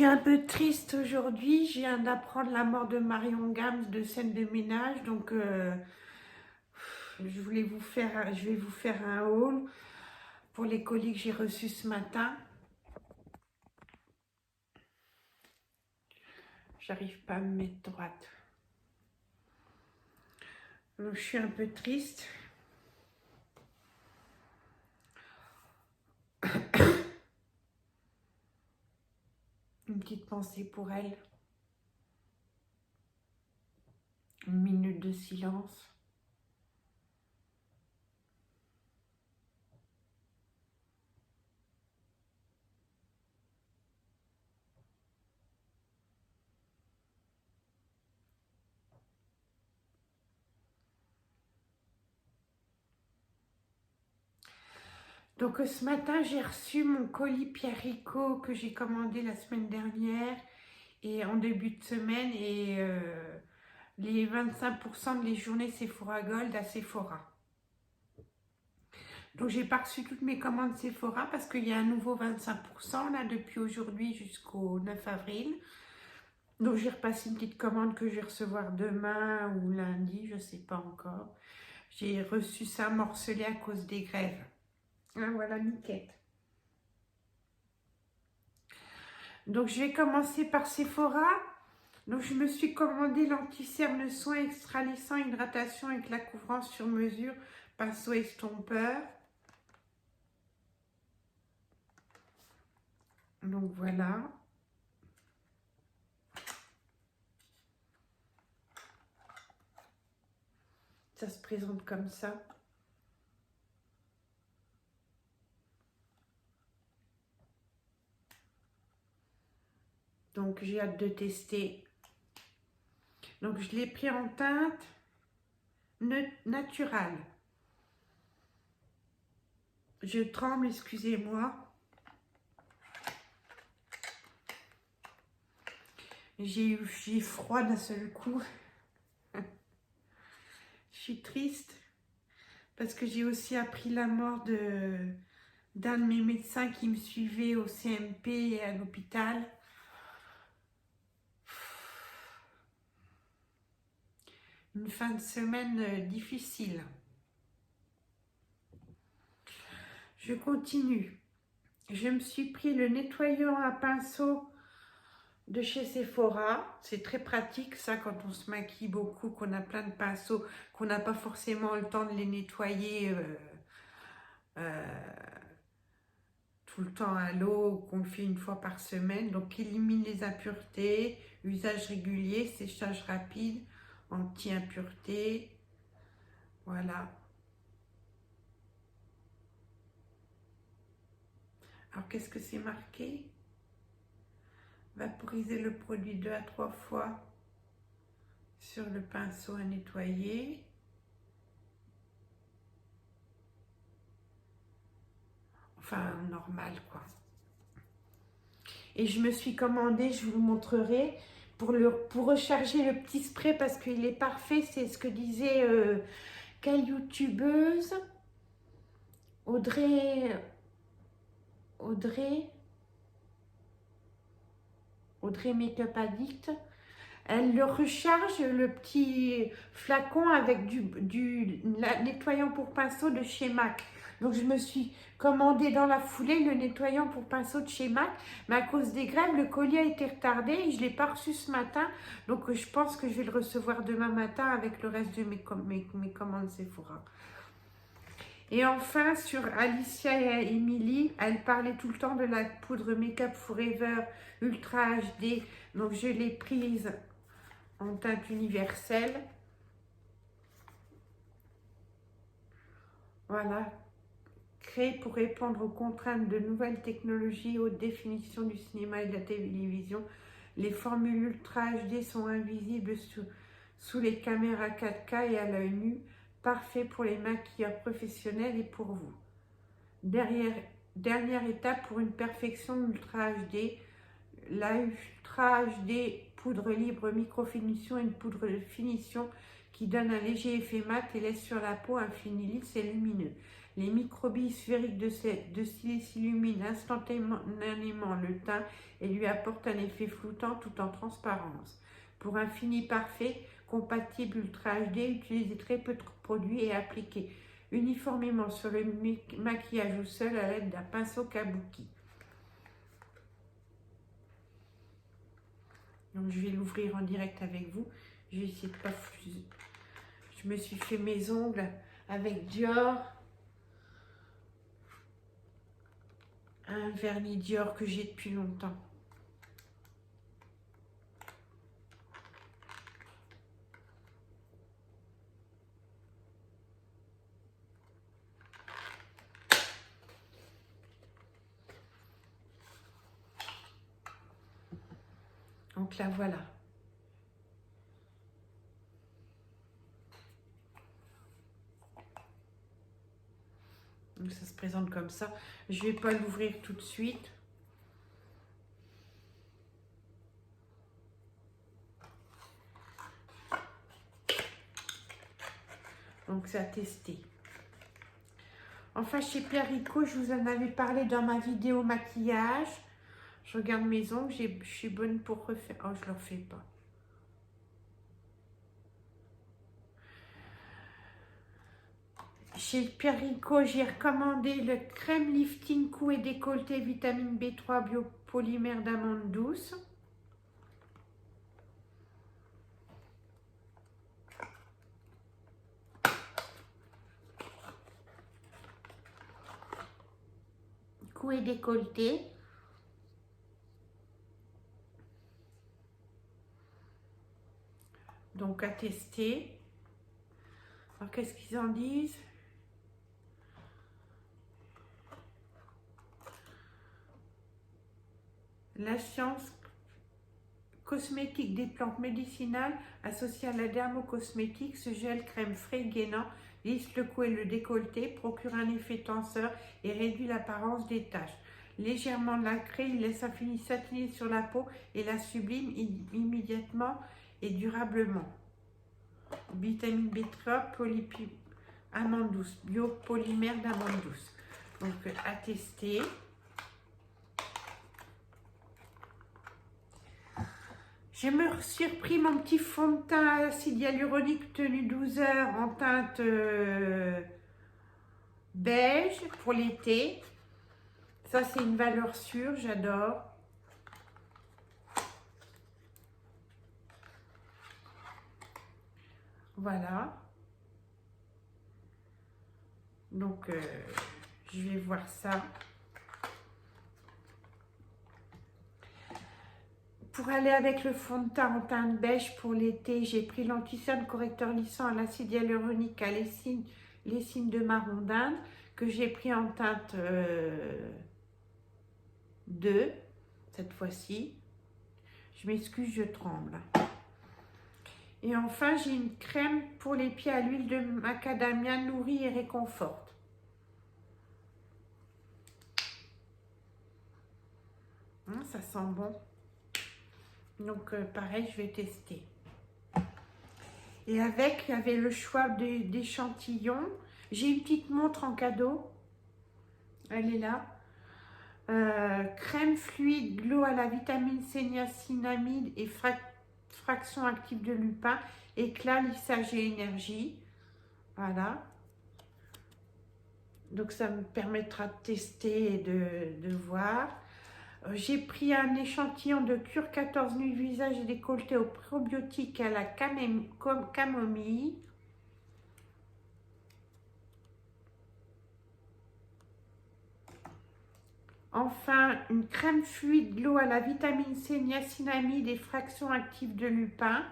suis un peu triste aujourd'hui. Je viens d'apprendre la mort de Marion Gams de scène de ménage. Donc, je vais vous faire un haul pour les colis que j'ai reçus ce matin. J'arrive pas à me mettre droite. Donc, je suis un peu triste. Une petite pensée pour elle. Une minute de silence. Donc ce matin, j'ai reçu mon colis Pierre Rico que j'ai commandé la semaine dernière et en début de semaine et les 25% de les journées Sephora Gold à Sephora. Donc j'ai pas reçu toutes mes commandes Sephora parce qu'il y a un nouveau 25% là depuis aujourd'hui jusqu'au 9 avril. Donc j'ai repassé une petite commande que je vais recevoir demain ou lundi, je sais pas encore. J'ai reçu ça morcelé à cause des grèves. Ah, voilà, nickel. Donc je vais commencer par Sephora. Donc je me suis commandé l'anti-cerne soin extra lissant hydratation avec la couvrance sur mesure pinceau estompeur. Donc voilà. Ça se présente comme ça. Donc j'ai hâte de tester. Donc je l'ai pris en teinte naturelle. Je tremble, excusez-moi. J'ai froid d'un seul coup. Je suis triste parce que j'ai aussi appris la mort d'un de mes médecins qui me suivait au CMP et à l'hôpital. Une fin de semaine difficile. Je continue. Je me suis pris le nettoyant à pinceau de chez Sephora. C'est très pratique ça quand on se maquille beaucoup, qu'on a plein de pinceaux, qu'on n'a pas forcément le temps de les nettoyer tout le temps à l'eau, qu'on le fait une fois par semaine. Donc élimine les impuretés, usage régulier, séchage rapide, anti-impureté. Voilà. Alors qu'est-ce que c'est marqué? Vaporiser le produit 2 à 3 fois sur le pinceau à nettoyer. Enfin, normal quoi. Et je me suis commandé, je vous le montrerai, pour recharger le petit spray parce qu'il est parfait. C'est ce que disait quelle youtubeuse Audrey Makeup Addict. Elle le recharge, le petit flacon, avec du nettoyant pour pinceau de chez MAC. Donc je me suis commandé dans la foulée le nettoyant pour pinceau de chez MAC. Mais à cause des grèves, le colis a été retardé et je ne l'ai pas reçu ce matin. Donc je pense que je vais le recevoir demain matin avec le reste de mes commandes Sephora. Et enfin, sur Alicia et Emily, elle parlait tout le temps de la poudre Make-up Forever Ultra HD. Donc je l'ai prise en teinte universelle. Voilà. Créée pour répondre aux contraintes de nouvelles technologies, haute définition du cinéma et de la télévision, les formules Ultra HD sont invisibles sous les caméras 4K et à l'œil nu, parfait pour les maquilleurs professionnels et pour vous. Dernière étape pour une perfection Ultra HD, la Ultra HD poudre libre micro-finition, une poudre de finition qui donne un léger effet mat et laisse sur la peau un fini lisse et lumineux. Les microbilles sphériques de silice illuminent instantanément le teint et lui apportent un effet floutant tout en transparence. Pour un fini parfait, compatible Ultra HD, utilisez très peu de produits et appliquez uniformément sur le maquillage ou seul à l'aide d'un pinceau kabuki. Donc je vais l'ouvrir en direct avec vous. Je vais essayer de pas fuser. Je me suis fait mes ongles avec Dior. Un vernis Dior que j'ai depuis longtemps. Donc là, voilà. Donc ça se présente comme ça. Je ne vais pas l'ouvrir tout de suite. Donc c'est à tester. Enfin, chez Pierre Rico, je vous en avais parlé dans ma vidéo maquillage. Je regarde mes ongles, je suis bonne pour refaire. Oh, je ne le refais pas. Chez Pierre Rico, j'ai recommandé le crème lifting cou et décolleté vitamine B3 biopolymère d'amande douce. Cou et décolleté. Donc à tester. Alors qu'est-ce qu'ils en disent? La science cosmétique des plantes médicinales associée à la dermocosmétique, ce gel crème frais gainant lisse le cou et le décolleté, procure un effet tenseur et réduit l'apparence des taches. Légèrement nacré, il laisse un fini satiné sur la peau et la sublime immédiatement et durablement. Vitamine B3, amande douce, biopolymère d'amande douce. Donc à tester. Je me suis repris mon petit fond de teint à acide hyaluronique tenu 12 heures en teinte beige pour l'été. Ça, c'est une valeur sûre, j'adore. Voilà. Donc, je vais voir ça. Pour aller avec le fond de teint en teinte beige pour l'été, j'ai pris l'anti-cerne correcteur lissant à l'acide hyaluronique à lessine de marron d'Inde que j'ai pris en teinte 2 cette fois-ci. Je m'excuse, je tremble. Et enfin, j'ai une crème pour les pieds à l'huile de macadamia nourrie et réconforte. Ça sent bon. Donc, pareil, je vais tester. Et avec, il y avait le choix d'échantillons. J'ai une petite montre en cadeau. Elle est là. Crème fluide glow à la vitamine C, niacinamide et fraction active de lupin. Éclat, lissage et énergie. Voilà. Donc, ça me permettra de tester et de voir. J'ai pris un échantillon de cure 14 nuits visage et décolleté au probiotique à la camomille. Enfin, une crème fluide glow à la vitamine C, niacinamide et fraction active de lupin.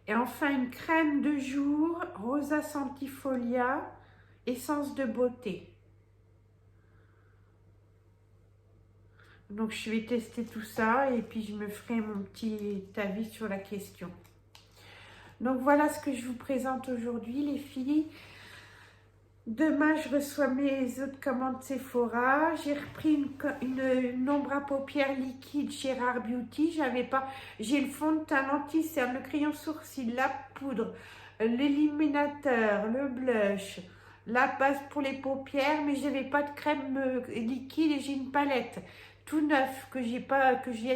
Et enfin, une crème de jour, Rosa Centifolia, essence de beauté. Donc, je vais tester tout ça et puis je me ferai mon petit avis sur la question. Donc, voilà ce que je vous présente aujourd'hui, les filles. Demain, je reçois mes autres commandes Sephora. J'ai repris une ombre à paupières liquide chez Rare Beauty. J'ai le fond de teint, l'anti-cerne, le crayon sourcil, la poudre, l'illuminateur, le blush, la base pour les paupières, mais j'avais pas de crème liquide et j'ai une palette tout neuf que j'ai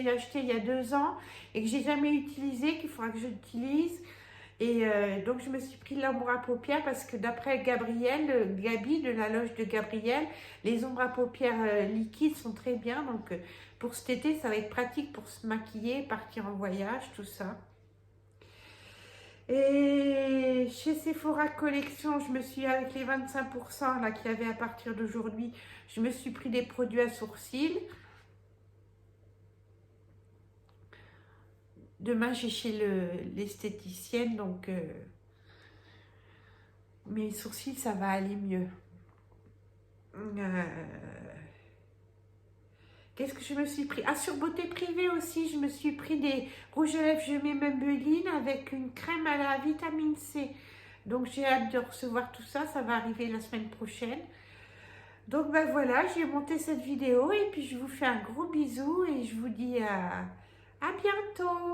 acheté il y a 2 ans et que j'ai jamais utilisé, qu'il faudra que j'utilise. Et donc, je me suis pris l'ombre à paupières parce que d'après Gabriel, Gabi, de la loge de Gabriel, les ombres à paupières liquides sont très bien. Donc, pour cet été, ça va être pratique pour se maquiller, partir en voyage, tout ça. Et chez Sephora Collection, je me suis, avec les 25% là qu'il y avait à partir d'aujourd'hui, je me suis pris des produits à sourcils. Demain, j'ai chez l'esthéticienne, donc mes sourcils, ça va aller mieux. Qu'est-ce que je me suis pris? Ah, sur Beauté Privée aussi, je me suis pris des rouges à lèvres, je mets Maybelline avec une crème à la vitamine C. Donc, j'ai hâte de recevoir tout ça, ça va arriver la semaine prochaine. Donc, ben voilà, j'ai monté cette vidéo et puis je vous fais un gros bisou et je vous dis à bientôt.